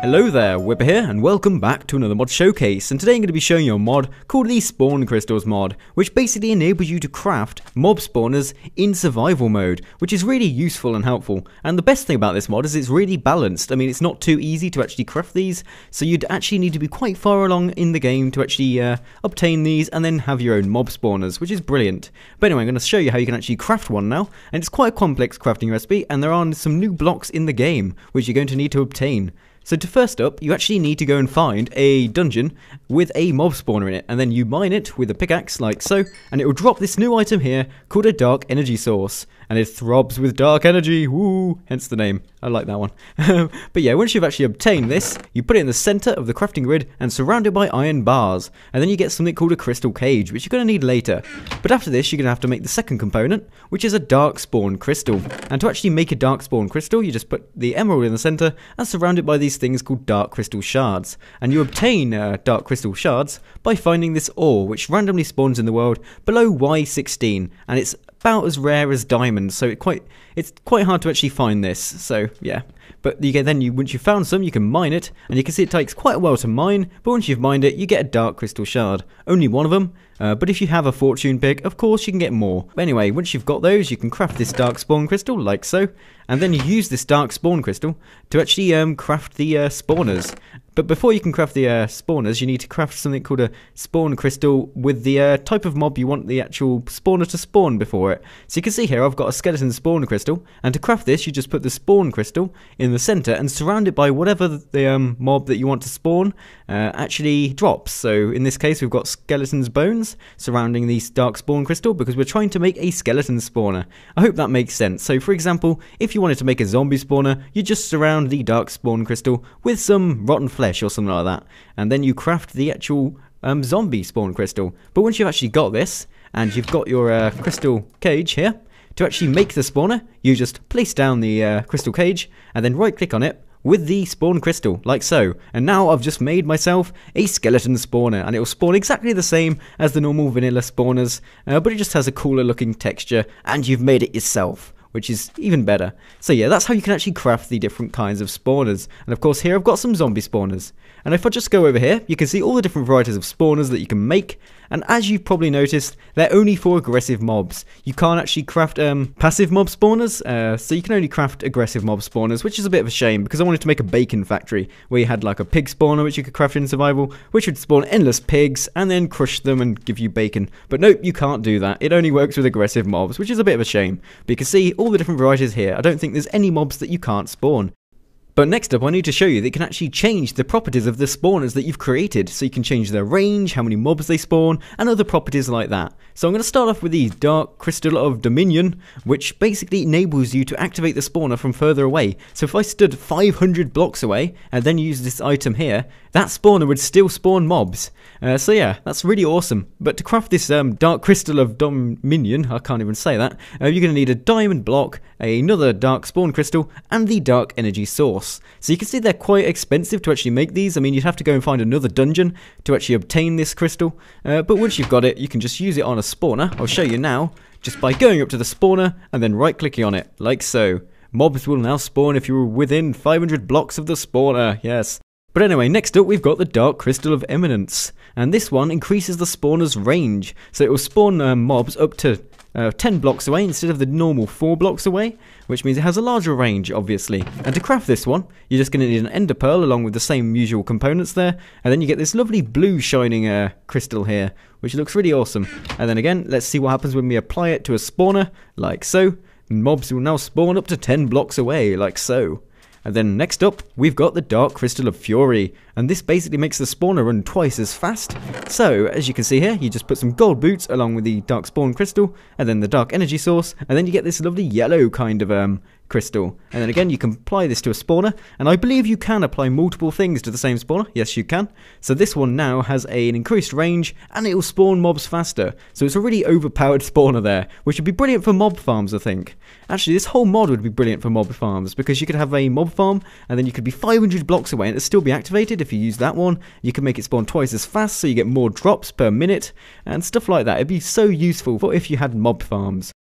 Hello there, Whipper here, and welcome back to another mod showcase, and today I'm going to be showing you a mod called the Spawn Crystals mod, which basically enables you to craft mob spawners in survival mode, which is really useful and helpful. And the best thing about this mod is it's really balanced. I mean, it's not too easy to actually craft these, so you'd actually need to be quite far along in the game to actually obtain these and then have your own mob spawners, which is brilliant. But anyway, I'm going to show you how you can actually craft one now, and it's quite a complex crafting recipe, and there are some new blocks in the game, which you're going to need to obtain. So first up, you actually need to go and find a dungeon with a mob spawner in it, and then you mine it with a pickaxe like so, and it will drop this new item here called a dark energy source, and it throbs with dark energy, woo, hence the name. I like that one. But yeah, once you've actually obtained this, you put it in the center of the crafting grid and surround it by iron bars, and then you get something called a crystal cage, which you're going to need later. But after this, you're going to have to make the second component, which is a dark spawn crystal. And to actually make a dark spawn crystal, you just put the emerald in the center and surround it by these things called dark crystal shards. And you obtain dark crystal shards by finding this ore, which randomly spawns in the world below Y16, and it's about as rare as diamonds, so it's quite hard to actually find this. So yeah, but once you've found some, you can mine it, and you can see it takes quite a while to mine. But once you've mined it, you get a dark crystal shard, only one of them. But if you have a fortune pick, of course you can get more. But anyway, once you've got those, you can craft this dark spawn crystal like so, and then you use this dark spawn crystal to actually craft the spawners. But before you can craft the spawners, you need to craft something called a spawn crystal with the type of mob you want the actual spawner to spawn before it. So you can see here I've got a skeleton spawn crystal, and to craft this you just put the spawn crystal in the center and surround it by whatever the mob that you want to spawn actually drops. So in this case we've got skeleton's bones surrounding the dark spawn crystal because we're trying to make a skeleton spawner. I hope that makes sense. So for example, if you wanted to make a zombie spawner, you just surround the dark spawn crystal with some rotten flesh or something like that, and then you craft the actual zombie spawn crystal. But once you've actually got this and you've got your crystal cage here, to actually make the spawner you just place down the crystal cage and then right click on it with the spawn crystal like so, and now I've just made myself a skeleton spawner, and it will spawn exactly the same as the normal vanilla spawners, but it just has a cooler looking texture, and you've made it yourself, which is even better. So yeah, that's how you can actually craft the different kinds of spawners. And of course here I've got some zombie spawners. And if I just go over here, you can see all the different varieties of spawners that you can make. And as you've probably noticed, they're only for aggressive mobs. You can't actually craft passive mob spawners, so you can only craft aggressive mob spawners, which is a bit of a shame because I wanted to make a bacon factory where you had like a pig spawner which you could craft in survival, which would spawn endless pigs and then crush them and give you bacon. But nope, you can't do that. It only works with aggressive mobs, which is a bit of a shame. But you can see all the different varieties here. I don't think there's any mobs that you can't spawn. But next up I need to show you that you can actually change the properties of the spawners that you've created. So you can change their range, how many mobs they spawn, and other properties like that. So I'm going to start off with the Dark Crystal of Dominion, which basically enables you to activate the spawner from further away. So if I stood 500 blocks away and then used this item here, that spawner would still spawn mobs. So yeah, that's really awesome. But to craft this Dark Crystal of Dominion, I can't even say that, you're going to need a diamond block, another dark spawn crystal, and the dark energy source. So you can see they're quite expensive to actually make these. I mean, you'd have to go and find another dungeon to actually obtain this crystal. But once you've got it, you can just use it on a spawner. I'll show you now, just by going up to the spawner and then right clicking on it, like so. Mobs will now spawn if you're within 500 blocks of the spawner, yes. But anyway, next up we've got the Dark Crystal of Eminence, and this one increases the spawner's range, so it will spawn mobs up to 10 blocks away instead of the normal 4 blocks away, which means it has a larger range, obviously. And to craft this one, you're just going to need an ender pearl along with the same usual components there, and then you get this lovely blue shining crystal here, which looks really awesome. And then again, let's see what happens when we apply it to a spawner, like so. Mobs will now spawn up to 10 blocks away, like so. And then next up, we've got the Dark Crystal of Fury, and this basically makes the spawner run twice as fast. So, as you can see here, you just put some gold boots along with the Dark Spawn Crystal, and then the Dark Energy Source, and then you get this lovely yellow kind of crystal. And then again, you can apply this to a spawner, and I believe you can apply multiple things to the same spawner. Yes, you can. So this one now has an increased range, and it will spawn mobs faster. So it's a really overpowered spawner there, which would be brilliant for mob farms, I think. Actually, this whole mod would be brilliant for mob farms, because you could have a mob farm, and then you could be 500 blocks away, and it'd still be activated if you use that one. You can make it spawn twice as fast, so you get more drops per minute, and stuff like that. It'd be so useful for if you had mob farms.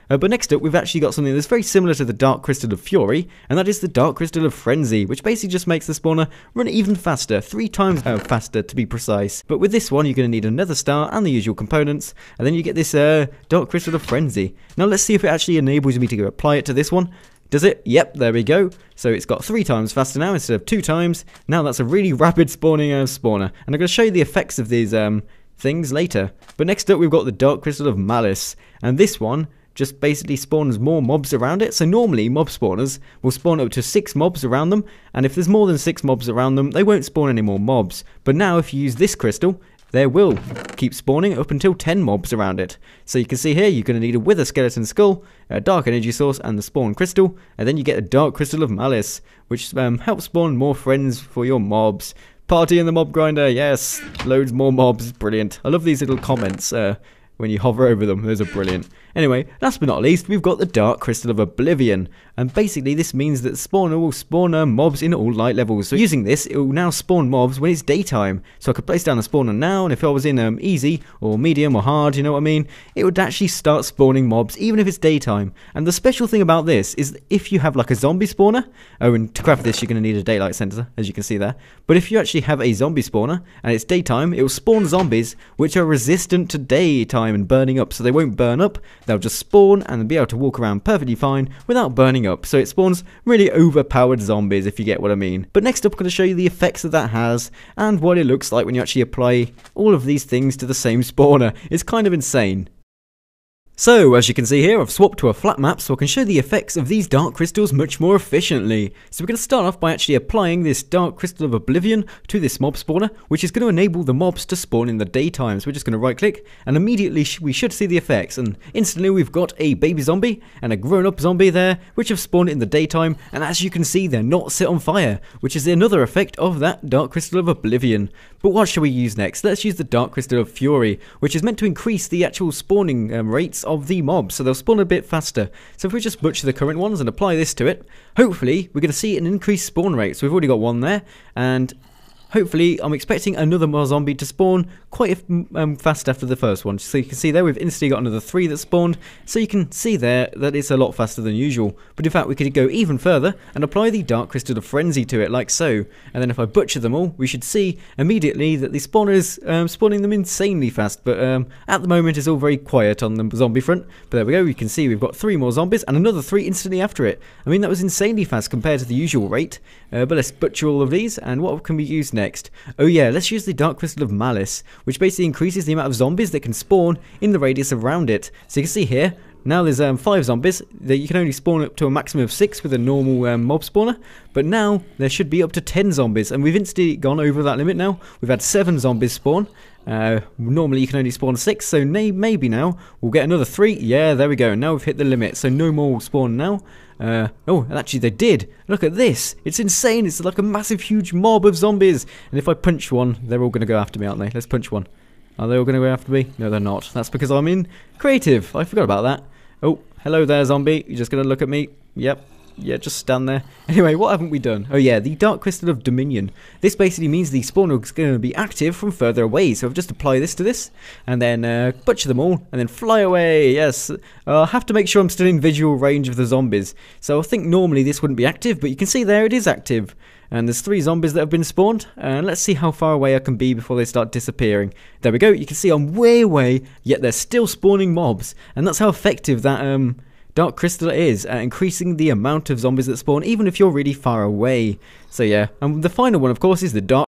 But next up, we've actually got something that's very similar to the Dark Crystal of Fury, and that is the Dark Crystal of Frenzy, which basically just makes the spawner run even faster, 3 times faster to be precise. But with this one, you're going to need another star and the usual components, and then you get this Dark Crystal of Frenzy. Now let's see if it actually enables me to go apply it to this one. Does it? Yep, there we go. So it's got 3 times faster now instead of 2 times. Now that's a really rapid spawning spawner, and I'm going to show you the effects of these things later. But next up, we've got the Dark Crystal of Malice, and this one just basically spawns more mobs around it. So normally mob spawners will spawn up to 6 mobs around them, and if there's more than 6 mobs around them, they won't spawn any more mobs. But now if you use this crystal, there will keep spawning up until 10 mobs around it. So you can see here, you're going to need a Wither Skeleton Skull, a Dark Energy Source, and the Spawn Crystal, and then you get a Dark Crystal of Malice, which helps spawn more friends for your mobs. Party in the mob grinder, yes, loads more mobs, brilliant. I love these little comments when you hover over them, those are brilliant. Anyway, last but not least, we've got the Dark Crystal of Oblivion, and basically this means that the spawner will spawn mobs in all light levels. So using this, it will now spawn mobs when it's daytime. So I could place down a spawner now, and if I was in easy or medium or hard, you know what I mean, it would actually start spawning mobs even if it's daytime. And the special thing about this is that if you have like a zombie spawner, and to craft this you're going to need a daylight sensor, as you can see there, but if you actually have a zombie spawner and it's daytime, it will spawn zombies which are resistant to daytime and burning up, so they won't burn up. They'll just spawn and be able to walk around perfectly fine without burning up. So it spawns really overpowered zombies, if you get what I mean. But next up, I'm going to show you the effects that has and what it looks like when you actually apply all of these things to the same spawner. It's kind of insane. So, as you can see here, I've swapped to a flat map so I can show the effects of these Dark Crystals much more efficiently. So we're going to start off by actually applying this Dark Crystal of Oblivion to this mob spawner, which is going to enable the mobs to spawn in the daytime. So we're just going to right click, and immediately we should see the effects, and instantly we've got a baby zombie and a grown-up zombie there, which have spawned in the daytime, and as you can see, they're not set on fire, which is another effect of that Dark Crystal of Oblivion. But what shall we use next? Let's use the Dark Crystal of Fury, which is meant to increase the actual spawning rates of the mobs, so they'll spawn a bit faster. So if we just butcher the current ones and apply this to it, hopefully we're going to see an increased spawn rate. So we've already got one there, and hopefully I'm expecting another more zombie to spawn quite fast after the first one. So you can see there we've instantly got another 3 that spawned, so you can see there that it's a lot faster than usual. But in fact we could go even further and apply the Dark Crystal of Frenzy to it, like so, and then if I butcher them all, we should see immediately that the spawner is spawning them insanely fast. But at the moment it's all very quiet on the zombie front. But there we go, you can see we've got 3 more zombies and another 3 instantly after it. I mean, that was insanely fast compared to the usual rate. But let's butcher all of these, and what can we use next? Oh yeah, let's use the Dark Crystal of Malice, which basically increases the amount of zombies that can spawn in the radius around it. So you can see here, now there's 5 zombies, that you can only spawn up to a maximum of 6 with a normal mob spawner, but now there should be up to 10 zombies, and we've instantly gone over that limit now. We've had 7 zombies spawn. Normally you can only spawn 6, so maybe now we'll get another 3. Yeah, there we go, now we've hit the limit, so no more will spawn now. Oh, actually they did. Look at this, it's insane. It's like a massive huge mob of zombies, and if I punch one, they're all going to go after me, aren't they? Let's punch one. Are they all going to go after me? No, they're not. That's because I'm in creative. I forgot about that. Oh, hello there, zombie. You're just going to look at me? Yep. Yeah, just stand there. Anyway, what haven't we done? Oh yeah, the Dark Crystal of Dominion. This basically means the spawner is going to be active from further away. So I've just apply this to this, and then butcher them all, and then fly away. Yes, I have to make sure I'm still in visual range of the zombies. So I think normally this wouldn't be active, but you can see there it is active. And there's 3 zombies that have been spawned, and let's see how far away I can be before they start disappearing. There we go, you can see I'm way away, yet they're still spawning mobs, and that's how effective that Dark Crystal is at increasing the amount of zombies that spawn, even if you're really far away. So yeah, and the final one, of course, is the Dark